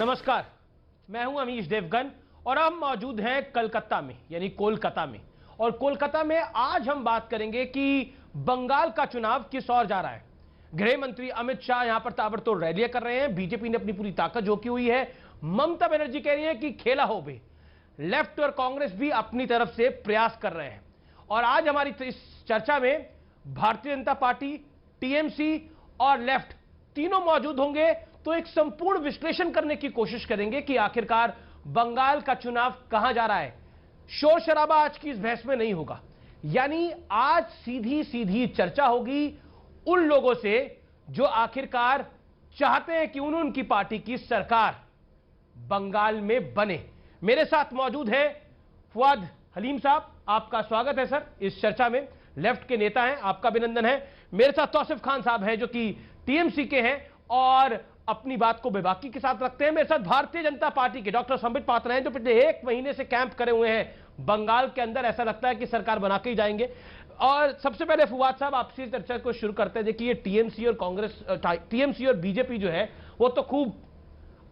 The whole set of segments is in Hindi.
नमस्कार, मैं हूं अमीश देवगन और हम मौजूद हैं कलकत्ता में, यानी कोलकाता में। और कोलकाता में आज हम बात करेंगे कि बंगाल का चुनाव किस ओर जा रहा है। गृह मंत्री अमित शाह यहां पर ताबड़तोड़ रैलियां कर रहे हैं। बीजेपी ने अपनी पूरी ताकत झोंकी हुई है। ममता बनर्जी कह रही है कि खेला हो बे। लेफ्ट और कांग्रेस भी अपनी तरफ से प्रयास कर रहे हैं। और आज हमारी इस चर्चा में भारतीय जनता पार्टी, टीएमसी और लेफ्ट तीनों मौजूद होंगे। तो एक संपूर्ण विश्लेषण करने की कोशिश करेंगे कि आखिरकार बंगाल का चुनाव कहां जा रहा है। शोर शराबा आज की इस बहस में नहीं होगा, यानी आज सीधी सीधी चर्चा होगी उन लोगों से जो आखिरकार चाहते हैं कि उनकी पार्टी की सरकार बंगाल में बने। मेरे साथ मौजूद है फुआद हलीम साहब, आपका स्वागत है सर इस चर्चा में। लेफ्ट के नेता हैं, आपका अभिनंदन है। मेरे साथ तौसिफ खान साहब हैं जो कि टीएमसी के हैं और अपनी बात को बेबाकी के साथ रखते हैं। मेरे साथ भारतीय जनता पार्टी के डॉक्टर संबित पात्रा हैं जो पिछले 1 महीने से कैंप करे हुए हैं बंगाल के अंदर। ऐसा लगता है कि सरकार बना के ही जाएंगे। और सबसे पहले फुआद साहब आपसे चर्चा को शुरू करते हैं। देखिए, टीएमसी और कांग्रेस, टीएमसी और बीजेपी जो है वो तो खूब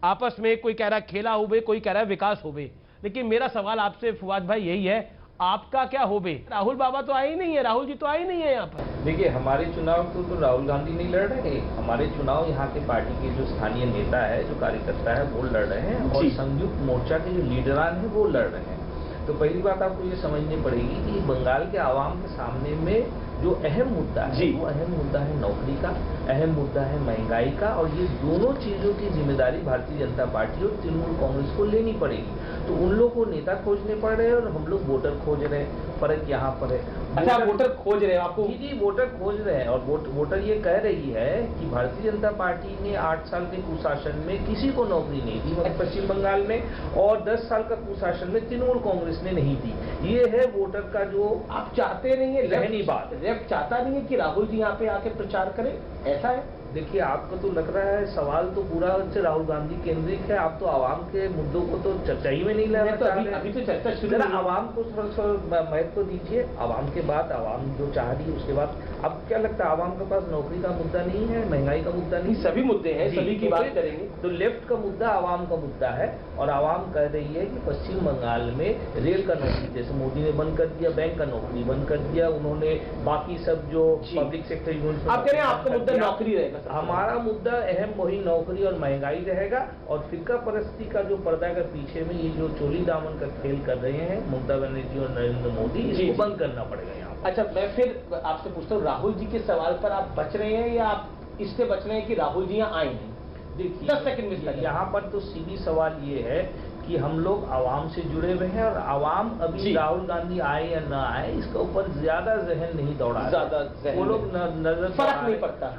आपस में, कोई कह रहा है खेला हो बे, कोई कह रहा है विकास हो बे। लेकिन मेरा सवाल आपसे फुआद भाई यही है, आपका क्या हो बे? राहुल बाबा तो आए ही नहीं है, राहुल जी तो आए ही नहीं है यहाँ पर। देखिए, हमारे चुनाव तो राहुल गांधी नहीं लड़ रहे हैं। हमारे चुनाव यहाँ के पार्टी के जो स्थानीय नेता है, जो कार्यकर्ता है, वो लड़ रहे हैं और संयुक्त मोर्चा के जो लीडरान है वो लड़ रहे हैं। तो पहली बात आपको ये समझनी पड़ेगी कि बंगाल के आवाम के सामने में जो अहम मुद्दा है वो अहम मुद्दा है नौकरी का, अहम मुद्दा है महंगाई का। और ये दोनों चीजों की जिम्मेदारी भारतीय जनता पार्टी और तृणमूल कांग्रेस को लेनी पड़ेगी। तो उन लोगों को नेता खोजने पड़ रहे हैं और हम लोग वोटर खोज रहे हैं। फर्क यहाँ पर है। अच्छा, वोटर खोज रहे हैं आपको? जी, वोटर खोज रहे हैं। और वोटर ये कह रही है कि भारतीय जनता पार्टी ने 8 साल के कुशासन में किसी को नौकरी नहीं दी, मतलब पश्चिम बंगाल में, और 10 साल का कुशासन में तृणमूल कांग्रेस ने नहीं दी। ये है वोटर का जो आप चाहते नहीं है, रहनी बात। लेफ्ट चाहता नहीं है कि राहुल जी यहाँ पे आके प्रचार करें, ऐसा है? देखिए, आपको तो लग रहा है सवाल तो पूरा राहुल गांधी केंद्रित है। आप तो आवाम के मुद्दों को तो चर्चा ही में नहीं लाना चाह रहे। अभी तो चर्चा शुरू है। आवाम को थोड़ा महत्व दीजिए। आवाम के बाद आवाम जो चाह रही है उसके बाद अब क्या लगता है, आवाम के पास नौकरी का मुद्दा नहीं है, महंगाई का मुद्दा नहीं, सभी मुद्दे हैं, सभी की बात करेंगे। तो लेफ्ट का मुद्दा आवाम का मुद्दा है और आवाम कह रही है कि पश्चिम बंगाल में रेल का नौकरी, जैसे मोदी ने बंद कर दिया, बैंक का नौकरी बंद कर दिया उन्होंने, बाकी सब जो पब्लिक सेक्टर यूनिट, आप कह रहे हैं आपका मुद्दा नौकरी रहेगा? हमारा मुद्दा अहम वही नौकरी और महंगाई रहेगा। और फिरका परस्ती का जो पर्दा का पीछे में ये जो चोली दामन का खेल कर रहे हैं ममता बनर्जी और नरेंद्र मोदी, इसको बंद करना पड़ेगा यहाँ। अच्छा, मैं फिर आपसे पूछता हूँ, राहुल जी के सवाल पर आप बच रहे हैं या आप इससे बच रहे हैं कि राहुल जी यहाँ आए नहीं? देखिए, 10 सेकंड में यहाँ पर तो सीधी सवाल ये है कि हम लोग आवाम से जुड़े हुए हैं और आवाम अभी राहुल गांधी आए या ना आए इसके ऊपर ज्यादा जहन नहीं दौड़ा, ज्यादा वो लोग नजर फर्क नहीं पड़ता।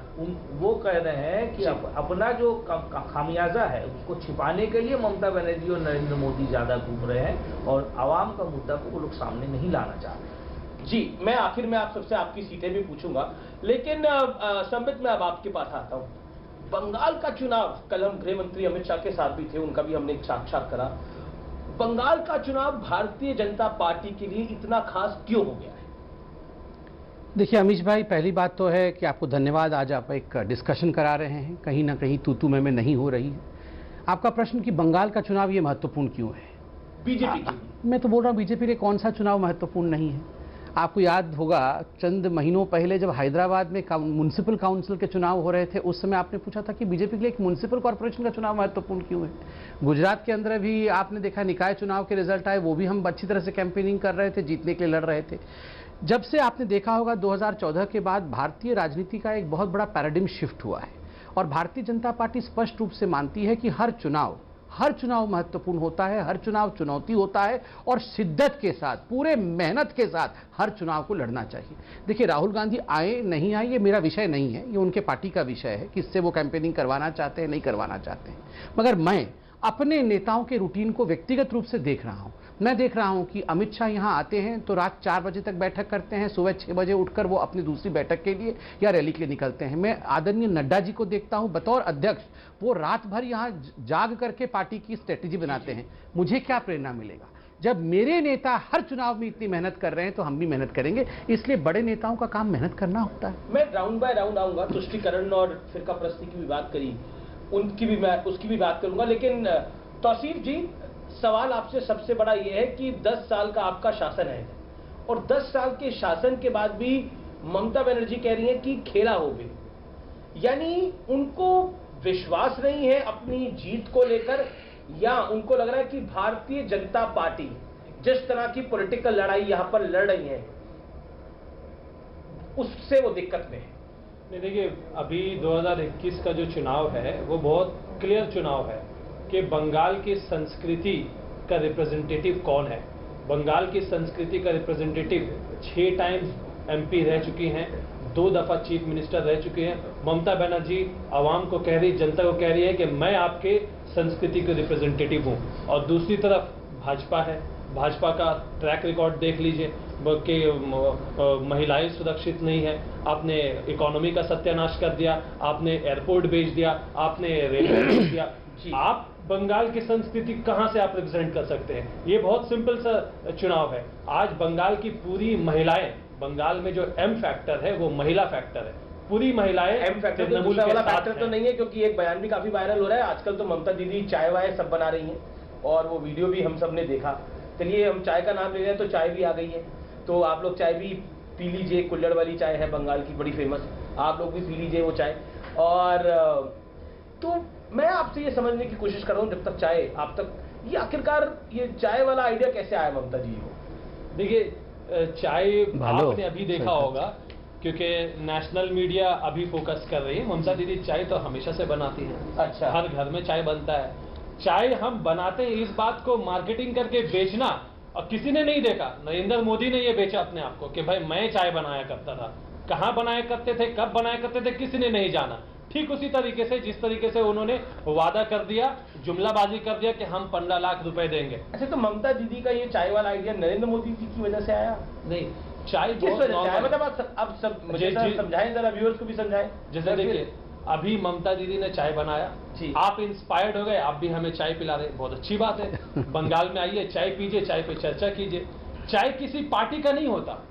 वो कह रहे हैं कि अपना जो खामियाजा है उसको छिपाने के लिए ममता बनर्जी और नरेंद्र मोदी ज्यादा घूम रहे हैं और आवाम का मुद्दा को वो लोग सामने नहीं लाना चाह रहे। जी, मैं आखिर में आप सबसे आपकी सीटें भी पूछूंगा, लेकिन संबित मैं अब आपके पास आता हूं। बंगाल का चुनाव, कल हम गृह मंत्री अमित शाह के साथ भी थे, उनका भी हमने एक साक्षात करा। बंगाल का चुनाव भारतीय जनता पार्टी के लिए इतना खास क्यों हो गया है? देखिए अमीश भाई, पहली बात तो है कि आपको धन्यवाद, आज आप एक डिस्कशन करा रहे हैं, कहीं ना कहीं तू में नहीं हो रही है। आपका प्रश्न कि बंगाल का चुनाव ये महत्वपूर्ण क्यों है बीजेपी के लिए? मैं तो बोल रहा हूँ बीजेपी के लिए कौन सा चुनाव महत्वपूर्ण नहीं है। आपको याद होगा चंद महीनों पहले जब हैदराबाद में म्युनिसिपल काउंसिल के चुनाव हो रहे थे, उस समय आपने पूछा था कि बीजेपी के लिए एक म्युनिसिपल कॉर्पोरेशन का चुनाव महत्वपूर्ण क्यों है। गुजरात के अंदर भी आपने देखा निकाय चुनाव के रिजल्ट आए, वो भी हम अच्छी तरह से कैंपेनिंग कर रहे थे, जीतने के लिए लड़ रहे थे। जब से आपने देखा होगा 2014 के बाद भारतीय राजनीति का एक बहुत बड़ा पैराडिम शिफ्ट हुआ है और भारतीय जनता पार्टी स्पष्ट रूप से मानती है कि हर चुनाव महत्वपूर्ण होता है, हर चुनाव चुनौती होता है और शिद्दत के साथ, पूरे मेहनत के साथ हर चुनाव को लड़ना चाहिए। देखिए, राहुल गांधी आए नहीं आए ये मेरा विषय नहीं है, ये उनके पार्टी का विषय है, किससे वो कैंपेनिंग करवाना चाहते हैं नहीं करवाना चाहते हैं। मगर मैं अपने नेताओं के रूटीन को व्यक्तिगत रूप से देख रहा हूं। मैं देख रहा हूं कि अमित शाह यहां आते हैं तो रात 4 बजे तक बैठक करते हैं, सुबह 6 बजे उठकर वो अपनी दूसरी बैठक के लिए या रैली के लिए निकलते हैं। मैं आदरणीय नड्डा जी को देखता हूं बतौर अध्यक्ष, वो रात भर यहां जाग करके पार्टी की स्ट्रेटेजी बनाते हैं। मुझे क्या प्रेरणा मिलेगा? जब मेरे नेता हर चुनाव में इतनी मेहनत कर रहे हैं तो हम भी मेहनत करेंगे। इसलिए बड़े नेताओं का काम मेहनत करना होता है। मैं राउंड बाय राउंड आऊंगा, तुष्टिकरण और फिरका परस्ती की भी बात करी। उसकी भी बात करूंगा। लेकिन तौसीफ जी, सवाल आपसे सबसे बड़ा यह है कि 10 साल का आपका शासन है और 10 साल के शासन के बाद भी ममता बनर्जी कह रही हैं कि खेला हो गई, यानी उनको विश्वास नहीं है अपनी जीत को लेकर, या उनको लग रहा है कि भारतीय जनता पार्टी जिस तरह की पॉलिटिकल लड़ाई यहां पर लड़ रही है उससे वो दिक्कत में है। नहीं, देखिए, अभी 2021 का जो चुनाव है वो बहुत क्लियर चुनाव है कि बंगाल की संस्कृति का रिप्रेजेंटेटिव कौन है। बंगाल की संस्कृति का रिप्रेजेंटेटिव 6 टाइम्स एमपी रह चुकी हैं, 2 दफा चीफ मिनिस्टर रह चुके हैं। ममता बनर्जी आवाम को कह रही, जनता को कह रही है कि मैं आपके संस्कृति के रिप्रेजेंटेटिव हूं। और दूसरी तरफ भाजपा है, भाजपा का ट्रैक रिकॉर्ड देख लीजिए कि महिलाएं सुरक्षित नहीं है, आपने इकोनॉमी का सत्यानाश कर दिया, आपने एयरपोर्ट बेच दिया, आपने रेलवे बेच दिया। आप बंगाल की संस्कृति कहां से आप रिप्रेजेंट कर सकते हैं? ये बहुत सिंपल सा चुनाव है। आज बंगाल की पूरी महिलाएं, बंगाल में जो एम फैक्टर है वो महिला फैक्टर है, पूरी महिलाएं एम फैक्टर तो दूसरा वाला फैक्टर तो नहीं है, क्योंकि एक बयान भी काफी वायरल हो रहा है आजकल। तो ममता दीदी चाय वाय सब बना रही हैं और वो वीडियो भी हम सब ने देखा। चलिए, हम चाय का नाम ले रहे हैं तो चाय भी आ गई है, तो आप लोग चाय भी पी लीजिए। कुल्हड़ वाली चाय है बंगाल की, बड़ी फेमस, आप लोग भी पी लीजिए वो चाय। और तो मैं आपसे ये समझने की कोशिश कर रहा हूँ, जब तक चाय आप तक, ये आखिरकार ये चाय वाला आइडिया कैसे आया ममता जी को? देखिए, चाय आपने अभी देखा होगा, क्योंकि नेशनल मीडिया अभी फोकस कर रही है। ममता दीदी चाय तो हमेशा से बनाती हैं। अच्छा, हर घर में चाय बनता है। चाय हम बनाते हैं, इस बात को मार्केटिंग करके बेचना, और किसी ने नहीं देखा। नरेंद्र मोदी ने ये बेचा अपने आप को कि भाई मैं चाय बनाया करता था। कहां बनाया करते थे, कब बनाया करते थे, किसी ने नहीं जाना। ठीक उसी तरीके से जिस तरीके से उन्होंने वादा कर दिया, जुमलाबाजी कर दिया कि हम 15 लाख रुपए देंगे। अच्छा, तो ममता दीदी का ये चाय वाला आइडिया नरेंद्र मोदी जी की वजह से आया? नहीं, चाय किस वजह से आया? मतलब अब सब मुझे समझाएं, जरा व्यूअर्स को भी समझाएं। जैसे देखिए, अभी ममता दीदी ने चाय बनाया, आप इंस्पायर्ड हो गए, आप भी हमें चाय पिला रहे, बहुत अच्छी बात है। बंगाल में आइए, चाय पीजिए, चाय पे चर्चा कीजिए। चाय किसी पार्टी का नहीं होता,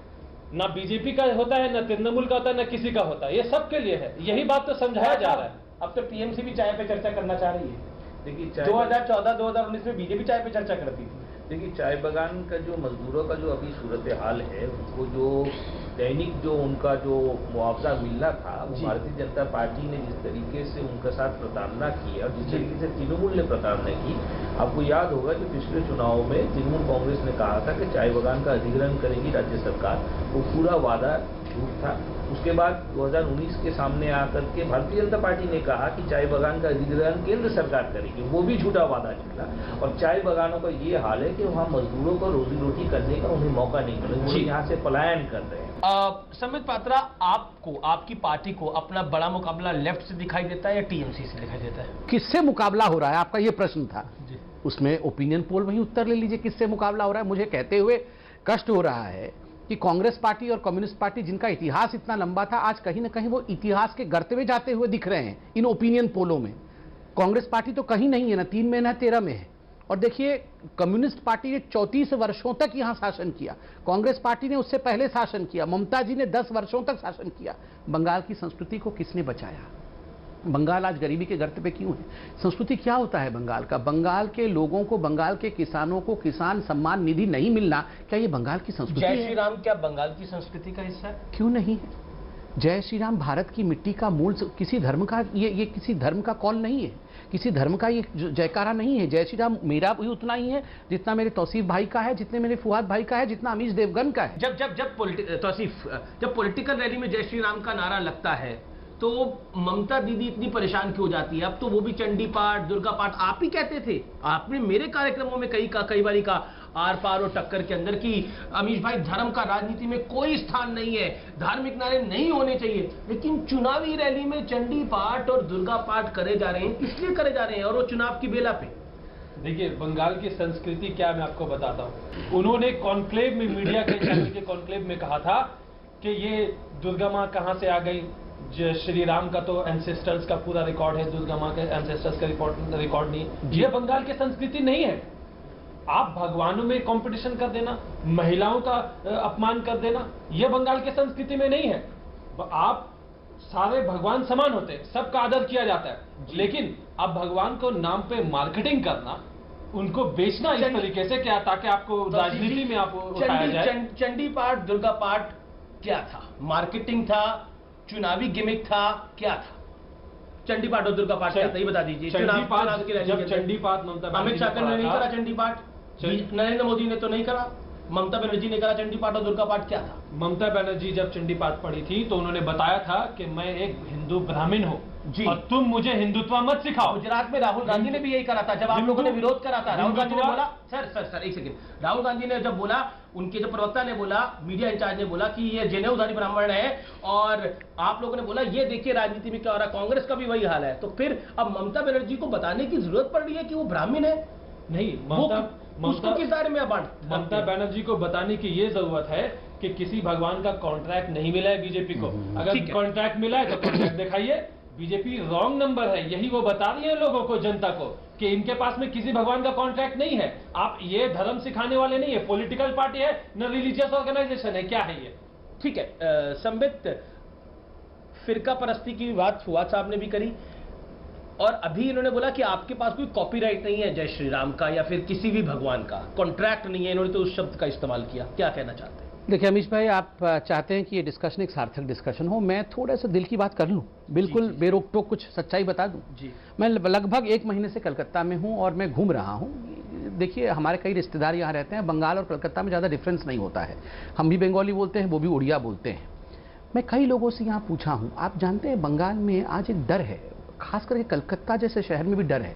ना बीजेपी का होता है, ना तृणमूल का होता है, ना किसी का होता है, ये सबके लिए है। यही बात तो समझाया जा रहा है। अब तो टीएमसी भी चाय पे चर्चा करना चाह रही है। देखिए, 2014-2019 में बीजेपी चाय पे चर्चा करती थी। देखिए, चाय बागान का जो मजदूरों का जो अभी सूरत हाल है, उनको जो दैनिक जो उनका जो मुआवजा मिलना था, वो भारतीय जनता पार्टी ने जिस तरीके से उनके साथ प्रताड़ना की और जिस तरीके से तृणमूल ने प्रताड़ना की, आपको याद होगा कि पिछले चुनाव में तृणमूल कांग्रेस ने कहा था कि चाय बागान का अधिग्रहण करेगी राज्य सरकार, वो पूरा वादा झूठ था। उसके बाद 2019 के सामने आकर के भारतीय जनता पार्टी ने कहा कि चाय बागान का अधिग्रहण केंद्र सरकार करेगी, वो भी झूठा वादा निकला। और चाय बागानों का ये हाल है कि वहाँ मजदूरों को रोजी रोटी करने का उन्हें मौका नहीं मिला, वो यहाँ से पलायन कर रहे हैं। संबित पात्रा, आपको, आपकी पार्टी को अपना बड़ा मुकाबला लेफ्ट से दिखाई देता है या टीएमसी से दिखाई देता है? किससे मुकाबला हो रहा है, आपका ये प्रश्न था। उसमें ओपिनियन पोल वही उत्तर ले लीजिए, किससे मुकाबला हो रहा है। मुझे कहते हुए कष्ट हो रहा है कि कांग्रेस पार्टी और कम्युनिस्ट पार्टी, जिनका इतिहास इतना लंबा था, आज कहीं ना कहीं वो इतिहास के गर्त में जाते हुए दिख रहे हैं इन ओपिनियन पोलों में। कांग्रेस पार्टी तो कहीं नहीं है, ना 3 में ना 13 में है। और देखिए, कम्युनिस्ट पार्टी ने 34 वर्षों तक यहां शासन किया, कांग्रेस पार्टी ने उससे पहले शासन किया, ममता जी ने 10 वर्षों तक शासन किया। बंगाल की संस्कृति को किसने बचाया? बंगाल आज गरीबी के गर्त पे क्यों है? संस्कृति क्या होता है बंगाल का? बंगाल के लोगों को, बंगाल के किसानों को किसान सम्मान निधि नहीं मिलना, क्या ये बंगाल की संस्कृति है? जय श्री राम क्या बंगाल की संस्कृति का हिस्सा है? क्यों नहीं है? जय श्री राम भारत की मिट्टी का मूल, किसी धर्म का ये किसी धर्म का कॉल नहीं है, किसी धर्म का ये जयकारा नहीं है। जय श्री राम मेरा भी उतना ही है जितना मेरे तौसीफ भाई का है, जितने मेरे फुआद भाई का है, जितना अमीश देवगन का है। जब पॉलिटिकल रैली में जय श्री राम का नारा लगता है तो ममता दीदी इतनी परेशान क्यों हो जाती है? अब तो वो भी चंडी पाठ, दुर्गा पाठ आप ही कहते थे, आपने मेरे कार्यक्रमों में कई बारी का आर पार और टक्कर के अंदर की अमीश भाई, धर्म का राजनीति में कोई स्थान नहीं है, धार्मिक नारे नहीं होने चाहिए। लेकिन चुनावी रैली में चंडी पाठ और दुर्गा पाठ करे जा रहे हैं, किसलिए करे जा रहे हैं? और वो चुनाव की बेला पे। देखिए, बंगाल की संस्कृति क्या, मैं आपको बताता हूँ। उन्होंने कॉन्क्लेव में, मीडिया के चैनल के कॉन्क्लेव में कहा था कि ये दुर्गा माँ कहाँ से आ गई। श्री राम का तो एंसेस्टर्स का पूरा रिकॉर्ड है, दुर्गा माँ के एंसेस्टर्स का रिकॉर्ड नहीं है। ये बंगाल की संस्कृति नहीं है। आप भगवानों में कंपटीशन कर देना, महिलाओं का अपमान कर देना, यह बंगाल की संस्कृति में नहीं है। आप सारे भगवान समान होते हैं, सबका आदर किया जाता है, लेकिन अब भगवान को नाम पे मार्केटिंग करना, उनको बेचना इस तरीके से क्या, ताकि आपको राजनीति में आपको उठाया जाए। चंडी पाठ दुर्गा पाठ क्या था? मार्केटिंग था, चुनावी गिमिक था, क्या था? चंडी पाठ और दुर्गा पाठ क्या था, ये बता दीजिए। चंडी पाठ, जब चंडी पाठ ममता अमित शाह ने नहीं करा चंडी पाठ, नरेंद्र मोदी ने तो नहीं करा, ममता बनर्जी ने करा चंडी पाठ और दुर्गा पाठ क्या था? ममता बनर्जी जब चंडी पाठ पढ़ी थी तो उन्होंने बताया था कि मैं एक हिंदू ब्राह्मण हूँ और तुम मुझे हिंदुत्व मत सिखाओ। गुजरात में राहुल गांधी ने भी यही करा था, जब आप लोगों ने विरोध करा था। राहुल गांधी ने बोला, सर एक सेकंड, राहुल गांधी ने जब बोला, उनके जो प्रवक्ता ने बोला, मीडिया इंचार्ज ने बोला कि ये जनेऊधारी ब्राह्मण है, और आप लोगों ने बोला ये देखिए राजनीति में क्या हो रहा है, कांग्रेस का भी वही हाल है। तो फिर अब ममता बनर्जी को बताने की जरूरत पड़ रही है कि वो ब्राह्मण है? नहीं, उसको किस दायरे में ममता बनर्जी को बताने की ये जरूरत है कि किसी भगवान का कॉन्ट्रैक्ट नहीं मिला है बीजेपी को। अगर कॉन्ट्रैक्ट मिला है तो कॉन्ट्रैक्ट दिखाइए। बीजेपी रॉन्ग नंबर है, यही वो बता रही है लोगों को, जनता को, कि इनके पास में किसी भगवान का कॉन्ट्रैक्ट नहीं है। आप ये धर्म सिखाने वाले नहीं है, पॉलिटिकल पार्टी है न रिलीजियस ऑर्गेनाइजेशन है, क्या है ये? ठीक है, संबित फिरका परस्ती की बात फुआद साहब ने भी करी, और अभी इन्होंने बोला कि आपके पास कोई कॉपीराइट नहीं है जय श्री राम का या फिर किसी भी भगवान का, कॉन्ट्रैक्ट नहीं है, इन्होंने तो उस शब्द का इस्तेमाल किया। क्या कहना चाहते हैं? देखिए अमीश भाई, आप चाहते हैं कि ये डिस्कशन एक सार्थक डिस्कशन हो, मैं थोड़ा सा दिल की बात कर लूं, बिल्कुल बेरोक टोक कुछ सच्चाई बता दूं। जी, मैं लगभग 1 महीने से कलकत्ता में हूं और मैं घूम रहा हूं। देखिए हमारे कई रिश्तेदार यहाँ रहते हैं, बंगाल और कलकत्ता में ज़्यादा डिफरेंस नहीं होता है, हम भी बंगाली बोलते हैं, वो भी उड़िया बोलते हैं। मैं कई लोगों से यहाँ पूछा हूँ, आप जानते हैं बंगाल में आज एक डर है, खास करके कलकत्ता जैसे शहर में भी डर है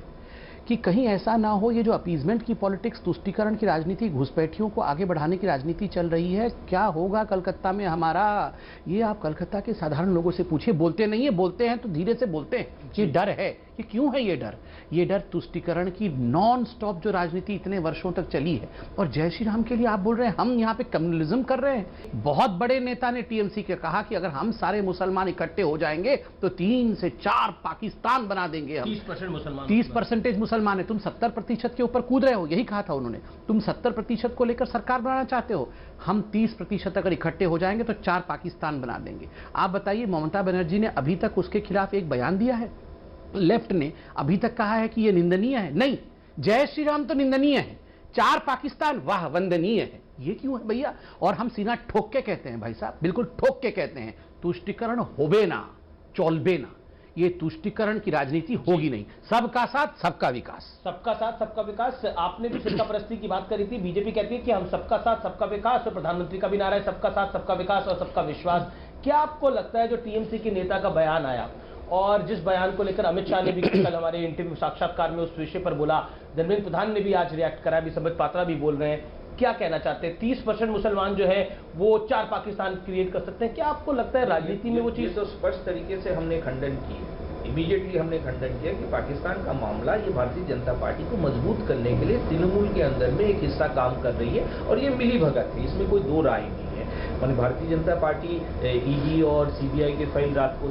कि कहीं ऐसा ना हो, ये जो अपीजमेंट की पॉलिटिक्स, तुष्टीकरण की राजनीति, घुसपैठियों को आगे बढ़ाने की राजनीति चल रही है, क्या होगा कलकत्ता में हमारा? ये आप कलकत्ता के साधारण लोगों से पूछिए, बोलते नहीं है, बोलते हैं तो धीरे से बोलते हैं। ये डर है, ये क्यों है ये डर? ये डर तुष्टीकरण की नॉन स्टॉप जो राजनीति इतने वर्षों तक चली है। और जय श्री राम के लिए आप बोल रहे हैं हम यहाँ पे कम्युनलिज्म कर रहे हैं। बहुत बड़े नेता ने टीएमसी के कहा कि अगर हम सारे मुसलमान इकट्ठे हो जाएंगे तो 3 से 4 पाकिस्तान बना देंगे हम। 30% मुसलमान, 30% मुसलमान है, तुम 70% के ऊपर कूद रहे हो, यही कहा था उन्होंने। तुम 70% को लेकर सरकार बनाना चाहते हो, हम 30% अगर इकट्ठे हो जाएंगे तो 4 पाकिस्तान बना देंगे। आप बताइए, ममता बनर्जी ने अभी तक उसके खिलाफ एक बयान दिया है? लेफ्ट ने अभी तक कहा है कि यह निंदनीय है? नहीं, जय श्री राम तो निंदनीय है, 4 पाकिस्तान वाह वंदनीय है। ये क्यों है भैया? और हम सीना ठोक के कहते हैं भाई साहब, बिल्कुल ठोक के कहते हैं, तुष्टीकरण होबे ना, चौलबे ना, ये तुष्टीकरण की राजनीति होगी नहीं। सबका साथ सबका विकास, सबका साथ सबका विकास। आपने भी फिरका परस्ती की बात करी थी, बीजेपी कहती है कि हम सबका साथ सबका विकास, और प्रधानमंत्री का भी नारा है सबका साथ सबका विकास और सबका विश्वास। क्या आपको लगता है जो टीएमसी के नेता का बयान आया, और जिस बयान को लेकर अमित शाह ने भी कल हमारे इंटरव्यू साक्षात्कार में उस विषय पर बोला, धर्मेंद्र प्रधान ने भी आज रिएक्ट करा, अभी संबित पात्रा भी बोल रहे हैं, क्या कहना चाहते हैं? 30% मुसलमान जो है वो 4 पाकिस्तान क्रिएट कर सकते हैं? क्या आपको लगता है राजनीति में वो चीज? तो स्पष्ट तरीके से हमने खंडन की, इमीडिएटली हमने खंडन किया कि पाकिस्तान का मामला ये भारतीय जनता पार्टी को मजबूत करने के लिए तृणमूल के अंदर में एक हिस्सा काम कर रही है, और ये मिली भगत है, इसमें कोई 2 राय नहीं है। माने भारतीय जनता पार्टी ईडी और सीबीआई के फाइल रात को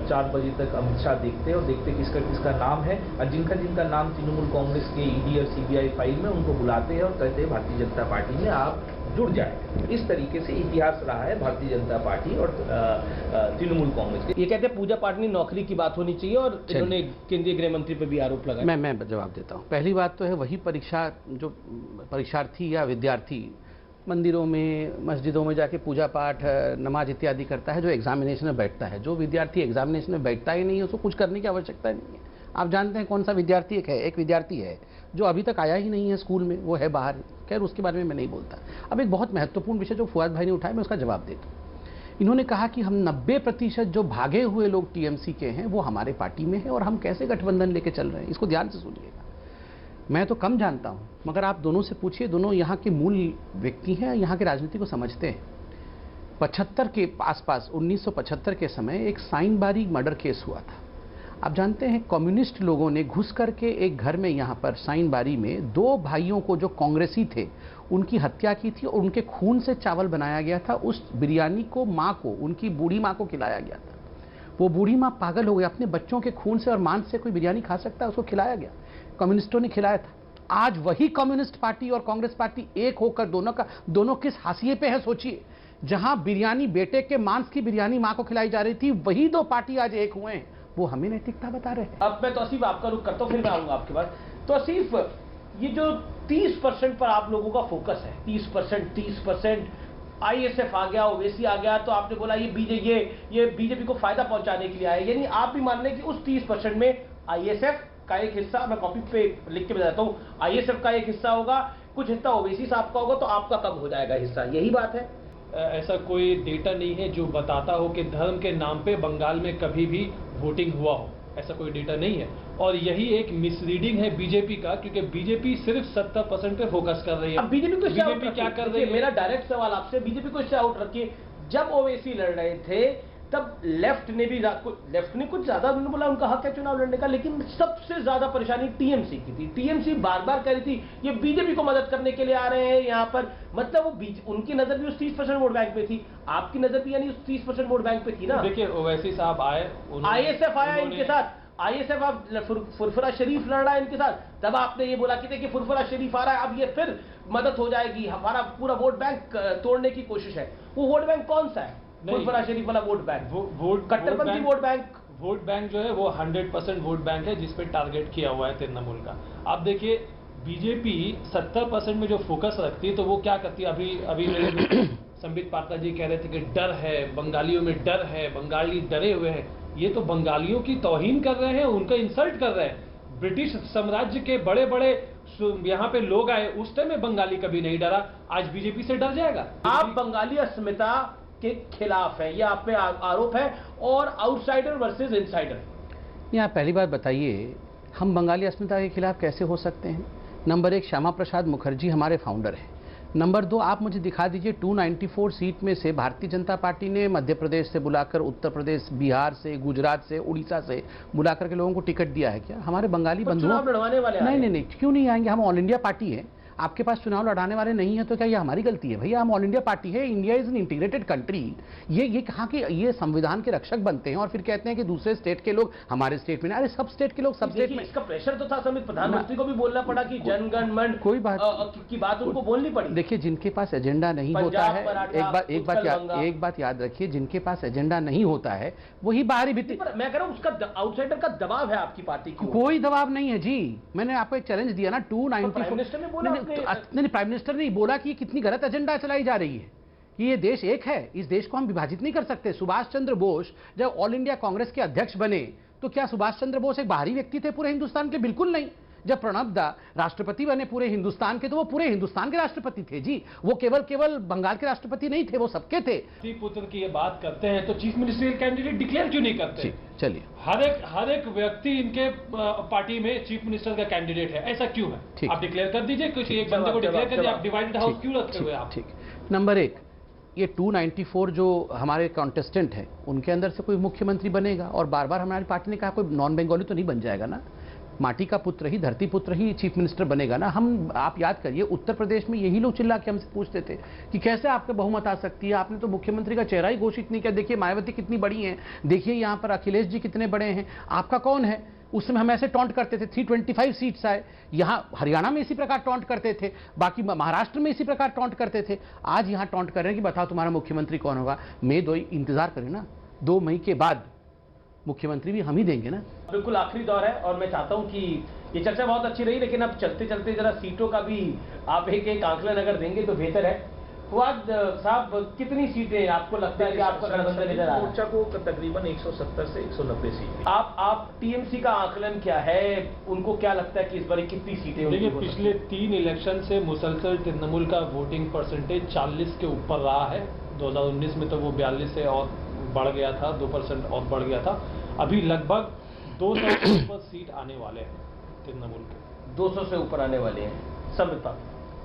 4 बजे तक अमित शाह देखते हैं और देखते किसका किसका नाम है, और जिनका जिनका नाम तृणमूल कांग्रेस के ईडी और सीबीआई फाइल में, उनको बुलाते हैं और कहते हैं भारतीय जनता पार्टी में आप जुड़ जाए। इस तरीके से इतिहास रहा है भारतीय जनता पार्टी और तृणमूल कांग्रेस के। ये कहते हैं पूजा पाठ में नौकरी की बात होनी चाहिए, और इन्होंने केंद्रीय गृह मंत्री पर भी आरोप लगाया। मैं जवाब देता हूँ। पहली बात तो है वही परीक्षा, जो परीक्षार्थी या विद्यार्थी मंदिरों में, मस्जिदों में जाके पूजा पाठ, नमाज इत्यादि करता है, जो एग्जामिनेशन में बैठता है। जो विद्यार्थी एग्जामिनेशन में बैठता ही नहीं है, उसको कुछ करने की आवश्यकता नहीं है। आप जानते हैं कौन सा विद्यार्थी? एक विद्यार्थी है जो अभी तक आया ही नहीं है स्कूल में, वो है बाहर। खैर उसके बारे में मैं नहीं बोलता। अब एक बहुत महत्वपूर्ण विषय जो फुआद भाई ने उठाया, मैं उसका जवाब देता हूँ। इन्होंने कहा कि हम 90% जो भागे हुए लोग टीएमसी के हैं वो हमारे पार्टी में है, और हम कैसे गठबंधन लेके चल रहे हैं। इसको ध्यान से सुनिएगा, मैं तो कम जानता हूं, मगर आप दोनों से पूछिए, दोनों यहाँ के मूल व्यक्ति हैं, यहाँ की राजनीति को समझते हैं। 75 के आसपास, 1975 के समय एक साइनबारी मर्डर केस हुआ था। आप जानते हैं कम्युनिस्ट लोगों ने घुस करके एक घर में, यहाँ पर साइनबारी में, 2 भाइयों को जो कांग्रेसी थे उनकी हत्या की थी, और उनके खून से चावल बनाया गया था। उस बिरयानी को माँ को, उनकी बूढ़ी माँ को खिलाया गया था। वो बूढ़ी माँ पागल हो गई, अपने बच्चों के खून से और मांस से कोई बिरयानी खा सकता है? उसको खिलाया गया, कम्युनिस्टों ने खिलाया था। आज वही कम्युनिस्ट पार्टी और कांग्रेस पार्टी एक होकर दोनों किस हाशिए पे है सोचिए। जहां बिरयानी, बेटे के मांस की बिरयानी मां को खिलाई जा रही थी, वही 2 पार्टी आज एक हुए हैं। वो हमें नैतिकता बता रहे हैं। अब मैं तो आसिफ आपका रुख करता हूँ, फिर मैं आऊंगा आपके पास। तो आसिफ, ये जो 30% पर आप लोगों का फोकस है, 30% आईएसएफ आ गया, ओवैसी आ गया, तो आपने बोला ये बीजेपी को फायदा पहुंचाने के लिए आया, यानी आप भी मान लें कि उस 30% में आईएसएफ का एक हिस्सा, मैं कॉपी पे लिख के बताता हूं, आईएसएफ का एक हिस्सा होगा, कुछ हिस्सा ओवैसी साहब का होगा, तो आपका कब हो जाएगा हिस्सा, यही बात है? ऐसा कोई डेटा नहीं है जो बताता हो कि धर्म के नाम पे बंगाल में कभी भी वोटिंग हुआ हो, ऐसा कोई डेटा नहीं है। और यही एक मिसरीडिंग है बीजेपी का, क्योंकि बीजेपी सिर्फ 70% पे फोकस कर रही है। अब बीजेपी क्या कर रही है? मेरा डायरेक्ट सवाल आपसे, बीजेपी को इससे आउट रखिए, जब ओवैसी लड़ रहे थे तब लेफ्ट ने कुछ ज्यादा, उन्होंने बोला उनका हक है चुनाव लड़ने का, लेकिन सबसे ज्यादा परेशानी टीएमसी की थी। टीएमसी बार बार कह रही थी ये बीजेपी को मदद करने के लिए आ रहे हैं यहाँ पर, मतलब वो उनकी नजर भी उस 30% वोट बैंक पे थी, आपकी नजर भी यानी उस 30% वोट बैंक पे थी ना। देखिए ओवैसी साहब आए, आईएसएफ आया इनके साथ, आईएसएफ अब फुरफुरा शरीफ लड़ रहा है इनके साथ, तब आपने ये बोला कि देखिए फुरफुरा शरीफ आ रहा है, अब ये फिर मदद हो जाएगी, हमारा पूरा वोट बैंक तोड़ने की कोशिश है। वो वोट बैंक कौन सा है? फुरफुरा शरीफ वाला वोट बैंक, कट्टरपंथी वोट बैंक जो है वो 100% वोट बैंक है जिसपे टारगेट किया हुआ है तृणमूल का। आप देखिए बीजेपी 70% में जो फोकस रखती है तो वो क्या करती है, अभी मेरे संबित पात्रा जी कह रहे थे कि डर है, बंगालियों में डर है, बंगाली डरे हुए हैं। ये तो बंगालियों की तौहीन कर रहे हैं, उनका इंसल्ट कर रहे हैं। ब्रिटिश साम्राज्य के बड़े बड़े यहाँ पे लोग आए, उस टाइम में बंगाली कभी नहीं डरा, आज बीजेपी से डर जाएगा? आप बंगाली अस्मिता के खिलाफ है, यह आप पे आरोप है, और आउटसाइडर वर्सेस इनसाइडर। ये आप पहली बात बताइए, हम बंगाली अस्मिता के खिलाफ कैसे हो सकते हैं? नंबर 1, श्यामा प्रसाद मुखर्जी हमारे फाउंडर हैं। नंबर 2, आप मुझे दिखा दीजिए 294 सीट में से भारतीय जनता पार्टी ने मध्य प्रदेश से बुलाकर, उत्तर प्रदेश, बिहार से, गुजरात से, उड़ीसा से बुलाकर के लोगों को टिकट दिया है क्या? हमारे बंगाली बंधुओं लड़वाने वाले नहीं, क्यों नहीं आएंगे? हम ऑल इंडिया पार्टी है, आपके पास चुनाव लड़ाने वाले नहीं है तो क्या ये हमारी गलती है? भैया हम ऑल इंडिया पार्टी है, India is an integrated country. ये कहाँ के, ये संविधान के रक्षक बनते हैं और फिर कहते हैं कि दूसरे स्टेट के लोग हमारे स्टेट में। अरे सब स्टेट के लोग सब स्टेट में। इसका प्रेशर तो था, समित प्रधानमंत्री को भी बोलना पड़ा कि जनगण मन कोई बात की बात उनको बोलनी पड़ी। देखिए जिनके पास एजेंडा नहीं होता है, एक बात याद रखिए, जिनके पास एजेंडा नहीं होता है वही बाहरी भित्ति। मैं कह रहा हूँ उसका आउटसाइडर का दबाव है आपकी पार्टी की। कोई दबाव नहीं है जी, मैंने आपको एक चैलेंज दिया ना 294। प्राइम मिनिस्टर ने बोला कि ये कितनी गलत एजेंडा चलाई जा रही है कि ये देश एक है, इस देश को हम विभाजित नहीं कर सकते। सुभाष चंद्र बोस जब ऑल इंडिया कांग्रेस के अध्यक्ष बने तो क्या सुभाष चंद्र बोस एक बाहरी व्यक्ति थे पूरे हिंदुस्तान के? बिल्कुल नहीं। जब प्रणब दा राष्ट्रपति बने पूरे हिंदुस्तान के तो वो पूरे हिंदुस्तान के राष्ट्रपति थे जी, वो केवल बंगाल के राष्ट्रपति नहीं थे, वो सबके थे। पुत्र की ये बात करते हैं तो चीफ मिनिस्टरियल कैंडिडेट डिक्लेयर क्यों नहीं करते? चलिए, हर एक व्यक्ति इनके पार्टी में चीफ मिनिस्टर का कैंडिडेट है, ऐसा क्यों है? आप डिक्लेयर कर दीजिए, कुछ एक बंदे को डिक्लेयर कर दीजिए। आप डिवाइडेड हाउस क्यों रखे हुए आप? ठीक। नंबर 1, ये 294 जो हमारे कॉन्टेस्टेंट हैं उनके अंदर से कोई मुख्यमंत्री बनेगा, और बार बार हमारी पार्टी ने कहा कोई नॉन बंगाली तो नहीं बन जाएगा ना, माटी का पुत्र ही, धरती पुत्र ही चीफ मिनिस्टर बनेगा ना। आप याद करिए उत्तर प्रदेश में यही लोग चिल्ला के हमसे पूछते थे कि कैसे आपके बहुमत आ सकती है, आपने तो मुख्यमंत्री का चेहरा ही घोषित नहीं किया। देखिए मायावती कितनी बड़ी हैं, देखिए यहाँ पर अखिलेश जी कितने बड़े हैं, आपका कौन है? उस समय हम ऐसे टॉन्ट करते थे, 325 सीट्स आए। यहाँ हरियाणा में इसी प्रकार टॉन्ट करते थे, बाकी महाराष्ट्र में इसी प्रकार टॉन्ट करते थे। आज यहाँ टॉन्ट कर रहे हैं कि बताओ तुम्हारा मुख्यमंत्री कौन होगा। मई 2 इंतजार करें ना, 2 मई के बाद मुख्यमंत्री भी हम ही देंगे ना। बिल्कुल आखिरी दौर है और मैं चाहता हूं कि ये चर्चा बहुत अच्छी रही, लेकिन अब चलते चलते जरा सीटों का भी आप एक आंकलन अगर देंगे तो बेहतर है। फुआद साहब, कितनी सीटें आपको लगता है कि आपका गठबंधन नजर आ रहा है? मोर्चा को तकरीबन 170 से 190 सीटें। आप टीएमसी का आकलन क्या है, उनको क्या लगता है कि इस बार कितनी सीटें? देखिए पिछले 3 इलेक्शन से मुसलसल तृणमूल का वोटिंग परसेंटेज 40 के ऊपर रहा है। 2019 में तो वो 42 से और बढ़ गया था, 2% और बढ़ गया था। अभी लगभग 200 से ऊपर सीट आने वाले हैं तृणमूल के, 200 से ऊपर आने वाले हैं। समझता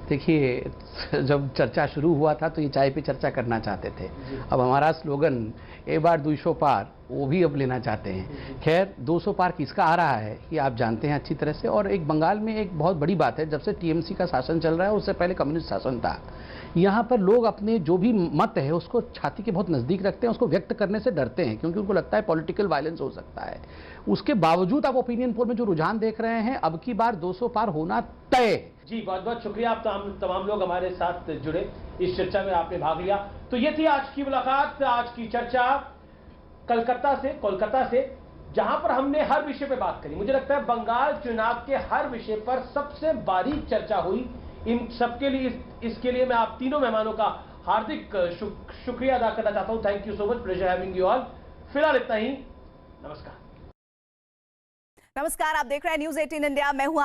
देखिए जब चर्चा शुरू हुआ था तो ये चाय पे चर्चा करना चाहते थे, अब हमारा स्लोगन एक बार 200 पार वो भी अब लेना चाहते हैं। खैर 200 पार किसका आ रहा है ये आप जानते हैं अच्छी तरह से। और एक बंगाल में एक बहुत बड़ी बात है, जब से टीएमसी का शासन चल रहा है उससे पहले कम्युनिस्ट शासन था, यहाँ पर लोग अपने जो भी मत है उसको छाती के बहुत नज़दीक रखते हैं, उसको व्यक्त करने से डरते हैं क्योंकि उनको लगता है पॉलिटिकल वायलेंस हो सकता है। उसके बावजूद आप ओपिनियन पोल में जो रुझान देख रहे हैं, अब की बार 200 पार होना तय। जी बहुत बहुत शुक्रिया, आप तमाम लोग हमारे साथ जुड़े, इस चर्चा में आपने भाग लिया। तो ये थी आज की मुलाकात, आज की चर्चा कोलकाता से जहां पर हमने हर विषय पे बात करी। मुझे लगता है बंगाल चुनाव के हर विषय पर सबसे बारीक चर्चा हुई। इन सबके लिए इसके लिए मैं आप तीनों मेहमानों का हार्दिक शुक्रिया अदा करना चाहता हूं। Thank you so much, pleasure having you all. फिलहाल इतना ही, नमस्कार। नमस्कार, आप देख रहे हैं न्यूज़ 18 इंडिया, मैं हूं